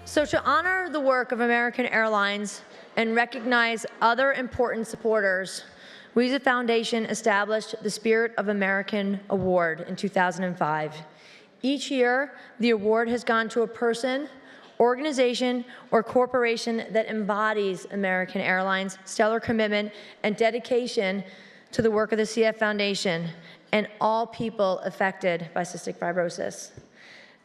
So to honor the work of American Airlines and recognize other important supporters, we as a foundation established the Spirit of American Award in 2005. Each year, the award has gone to a person, organization, or corporation that embodies American Airlines' stellar commitment and dedication to the work of the CF Foundation and all people affected by cystic fibrosis.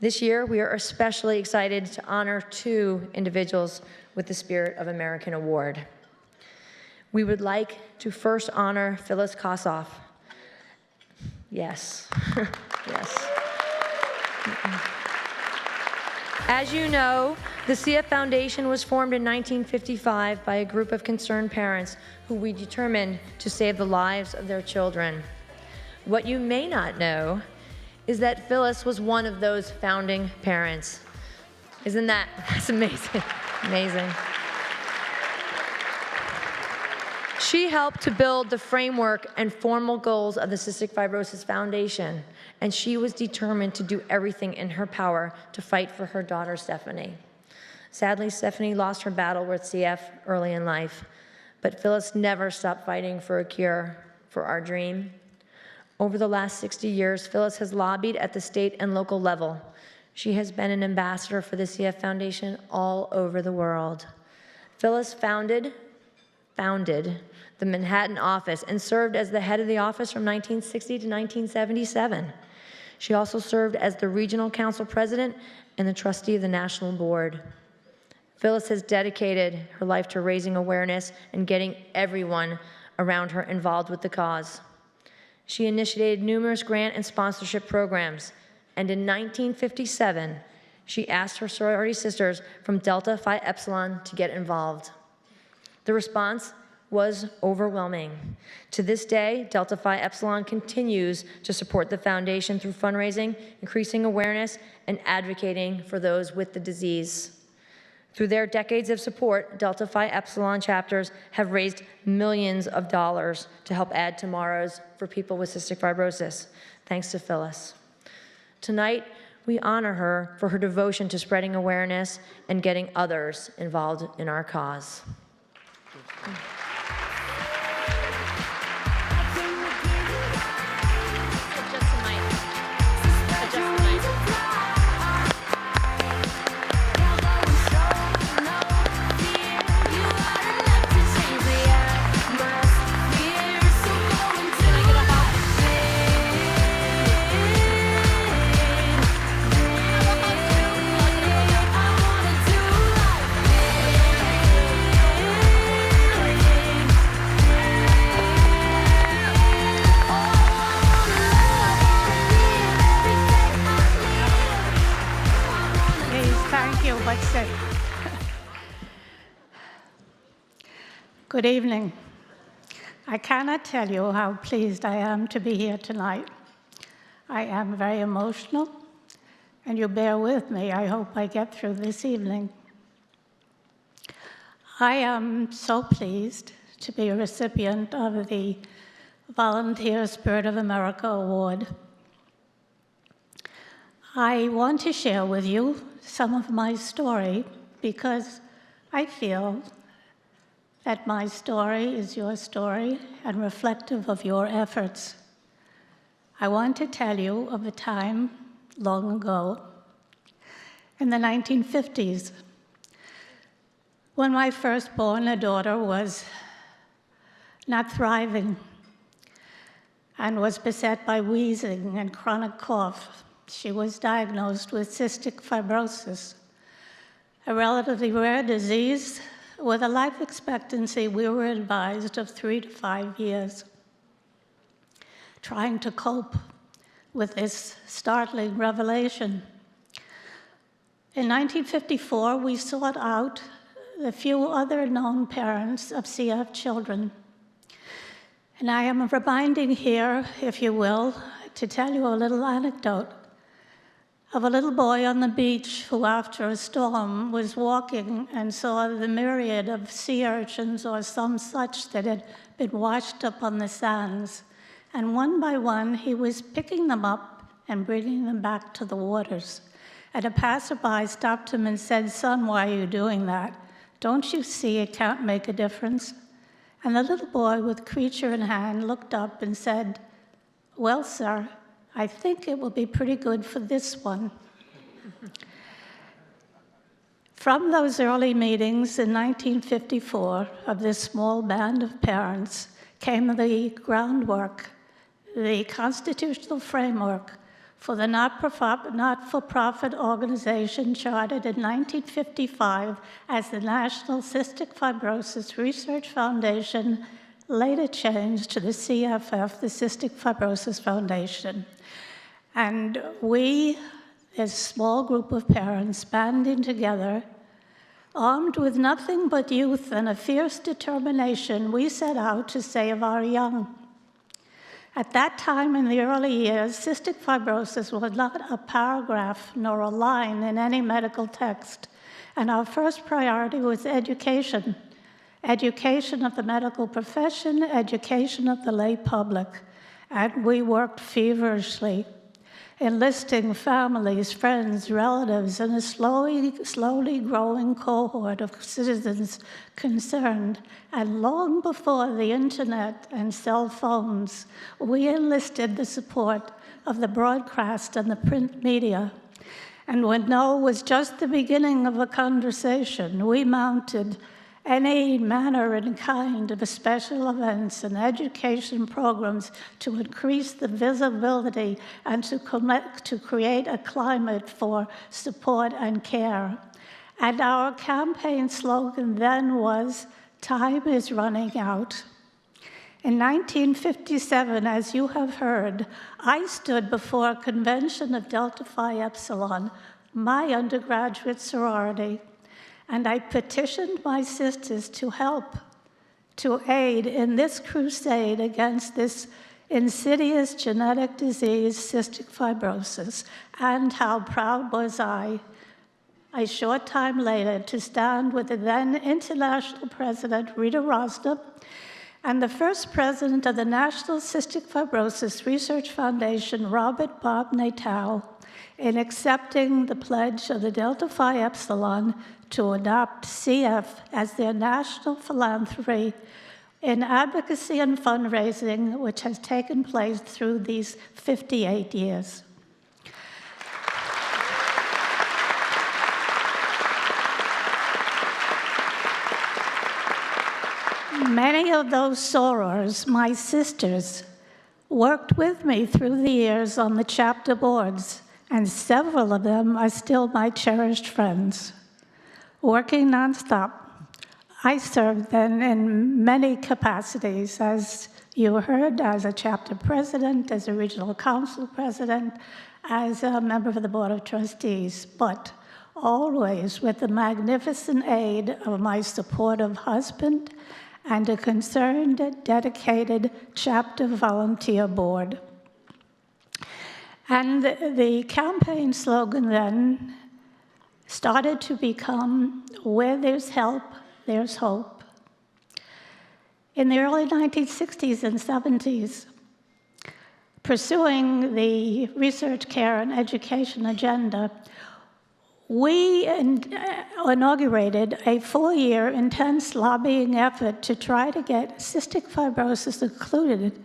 This year, we are especially excited to honor 2 individuals with the Spirit of American Award. We would like to first honor Phyllis Kossoff. Yes, yes. As you know, the CF Foundation was formed in 1955 by a group of concerned parents who we determined to save the lives of their children. What you may not know is that Phyllis was one of those founding parents. That's amazing, amazing. She helped to build the framework and formal goals of the Cystic Fibrosis Foundation, and she was determined to do everything in her power to fight for her daughter, Stephanie. Sadly, Stephanie lost her battle with CF early in life, but Phyllis never stopped fighting for a cure for our dream. Over the last 60 years, Phyllis has lobbied at the state and local level. She has been an ambassador for the CF Foundation all over the world. Phyllis founded the Manhattan office and served as the head of the office from 1960 to 1977. She also served as the regional council president and the trustee of the national board. Phyllis has dedicated her life to raising awareness and getting everyone around her involved with the cause. She initiated numerous grant and sponsorship programs, and in 1957, she asked her sorority sisters from Delta Phi Epsilon to get involved. The response was overwhelming. To this day, Delta Phi Epsilon continues to support the foundation through fundraising, increasing awareness, and advocating for those with the disease. Through their decades of support, Delta Phi Epsilon chapters have raised millions of dollars to help add tomorrows for people with cystic fibrosis, thanks to Phyllis. Tonight, we honor her for her devotion to spreading awareness and getting others involved in our cause. Good evening. I cannot tell you how pleased I am to be here tonight. I am very emotional, and you bear with me. I hope I get through this evening. I am so pleased to be a recipient of the Volunteer Spirit of America Award. I want to share with you some of my story because I feel that my story is your story and reflective of your efforts. I want to tell you of a time long ago, in the 1950s, when my firstborn daughter was not thriving and was beset by wheezing and chronic cough. She was diagnosed with cystic fibrosis, a relatively rare disease with a life expectancy we were advised of 3 to 5 years. Trying to cope with this startling revelation. In 1954, we sought out the few other known parents of CF children. And I am reminding here, if you will, to tell you a little anecdote of a little boy on the beach who, after a storm, was walking and saw the myriad of sea urchins or some such that had been washed up on the sands. And one by one, he was picking them up and bringing them back to the waters. And a passerby stopped him and said, "Son, why are you doing that? Don't you see it can't make a difference?" And the little boy with Creature in hand looked up and said, "Well, sir, I think it will be pretty good for this one." From those early meetings in 1954 of this small band of parents came the groundwork, the constitutional framework for the not-for-profit organization chartered in 1955 as the National Cystic Fibrosis Research Foundation, later changed to the CFF, the Cystic Fibrosis Foundation. And we, as a small group of parents, banding together, armed with nothing but youth and a fierce determination, we set out to save our young. At that time in the early years, cystic fibrosis was not a paragraph nor a line in any medical text, and our first priority was education. Education of the medical profession, education of the lay public, and we worked feverishly, enlisting families, friends, relatives, and a slowly growing cohort of citizens concerned. And long before the internet and cell phones, we enlisted the support of the broadcast and the print media. And when no was just the beginning of a conversation, we mounted any manner and kind of special events and education programs to increase the visibility and to create a climate for support and care. And our campaign slogan then was, "Time is running out." In 1957, as you have heard, I stood before a convention of Delta Phi Epsilon, my undergraduate sorority, and I petitioned my sisters to help, to aid in this crusade against this insidious genetic disease, cystic fibrosis. And how proud was I, a short time later, to stand with the then international president, Rita Rosner, and the first president of the National Cystic Fibrosis Research Foundation, Robert Bob Natal, in accepting the pledge of the Delta Phi Epsilon to adopt CF as their national philanthropy in advocacy and fundraising, which has taken place through these 58 years. Many of those sorors, my sisters, worked with me through the years on the chapter boards, and several of them are still my cherished friends. Working nonstop, I served then in many capacities, as you heard, as a chapter president, as a regional council president, as a member of the board of trustees, but always with the magnificent aid of my supportive husband and a concerned, dedicated chapter volunteer board. And the campaign slogan then started to become, "Where there's help, there's hope." In the early 1960s and 70s, pursuing the research, care, and education agenda, we inaugurated a 4-year intense lobbying effort to try to get cystic fibrosis included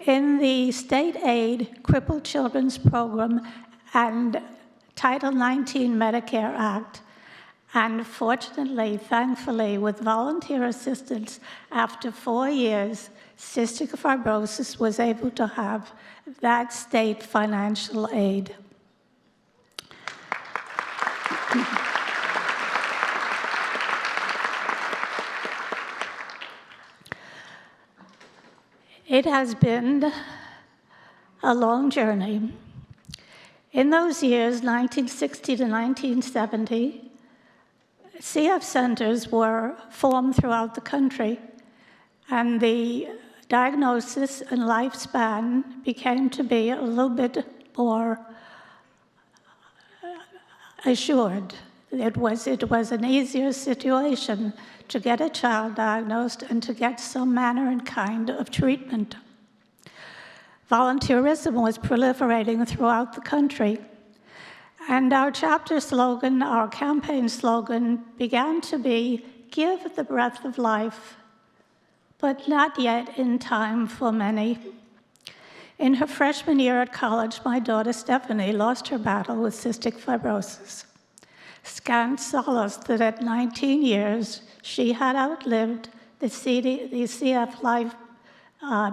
in the state aid Crippled Children's Program and Title 19 Medicare Act. And fortunately, thankfully, with volunteer assistance, after 4 years, cystic fibrosis was able to have that state financial aid. It has been a long journey. In those years, 1960 to 1970, CF centers were formed throughout the country, and the diagnosis and lifespan became to be a little bit more assured. It was an easier situation to get a child diagnosed and to get some manner and kind of treatment. Volunteerism was proliferating throughout the country, And our chapter slogan, our campaign slogan, began to be, "Give the breath of life, but not yet in time for many." In her freshman year at college, my daughter Stephanie lost her battle with cystic fibrosis. Scant solace that at 19 years, she had outlived the CF life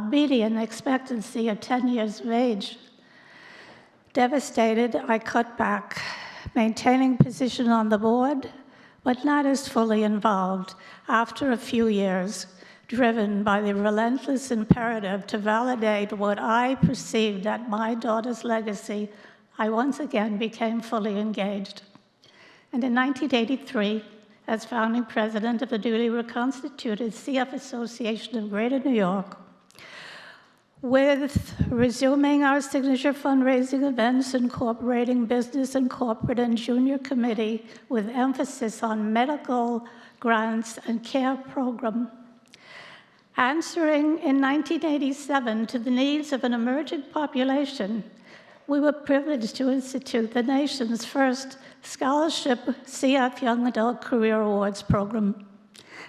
median expectancy of 10 years of age. Devastated, I cut back, maintaining position on the board, but not as fully involved after a few years, driven by the relentless imperative to validate what I perceived at my daughter's legacy. I once again became fully engaged. And in 1983, as founding president of the newly reconstituted CF Association of Greater New York, with resuming our signature fundraising events incorporating business and corporate and junior committee with emphasis on medical grants and care program. Answering in 1987 to the needs of an emerging population, we were privileged to institute the nation's first scholarship CF Young Adult Career Awards program.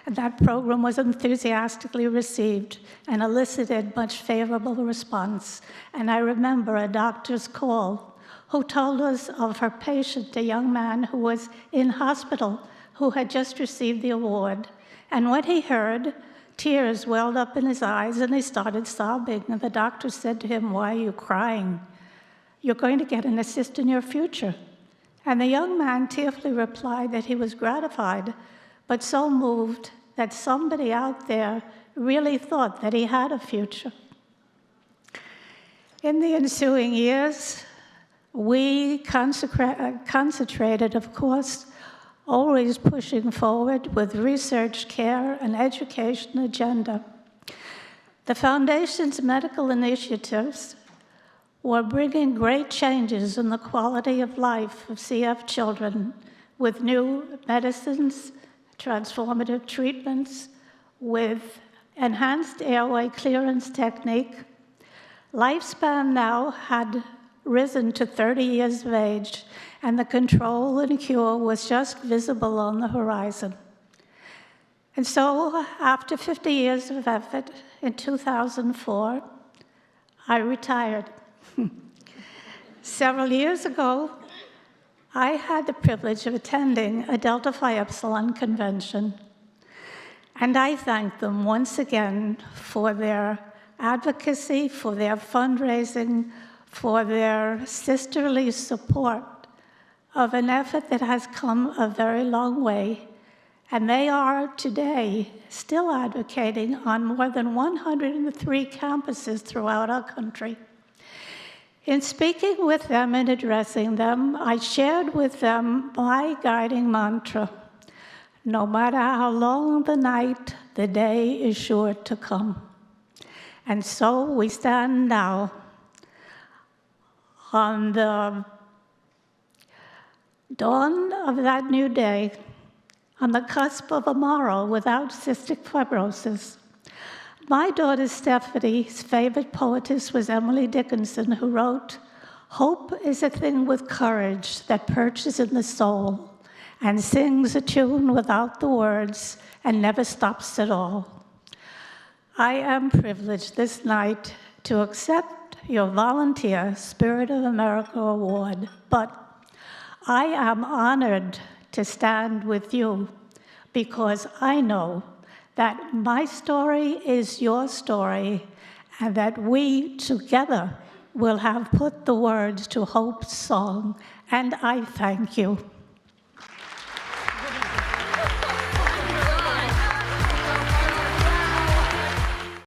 And that program was enthusiastically received and elicited much favorable response. And I remember a doctor's call who told us of her patient, a young man who was in hospital who had just received the award. And when he heard, tears welled up in his eyes and he started sobbing. And the doctor said to him, "Why are you crying? You're going to get an assist in your future." And the young man tearfully replied that he was gratified, but so moved that somebody out there really thought that he had a future. In the ensuing years, we concentrated, of course, always pushing forward with research, care, and education agenda. The Foundation's medical initiatives were bringing great changes in the quality of life of CF children with new medicines, transformative treatments, with enhanced airway clearance technique. Lifespan now had risen to 30 years of age, and the control and cure was just visible on the horizon. And so, after 50 years of effort, in 2004, I retired. Several years ago, I had the privilege of attending a Delta Phi Epsilon convention, and I thank them once again for their advocacy, for their fundraising, for their sisterly support of an effort that has come a very long way. And they are today still advocating on more than 103 campuses throughout our country. In speaking with them and addressing them, I shared with them my guiding mantra: no matter how long the night, the day is sure to come. And so we stand now on the dawn of that new day, on the cusp of a morrow without cystic fibrosis. My daughter Stephanie's favorite poetess was Emily Dickinson, who wrote, "Hope is a thing with courage that perches in the soul and sings a tune without the words and never stops at all." I am privileged this night to accept your volunteer Spirit of America Award, but I am honored to stand with you because I know that my story is your story and that we together will have put the words to Hope's song, and I thank you.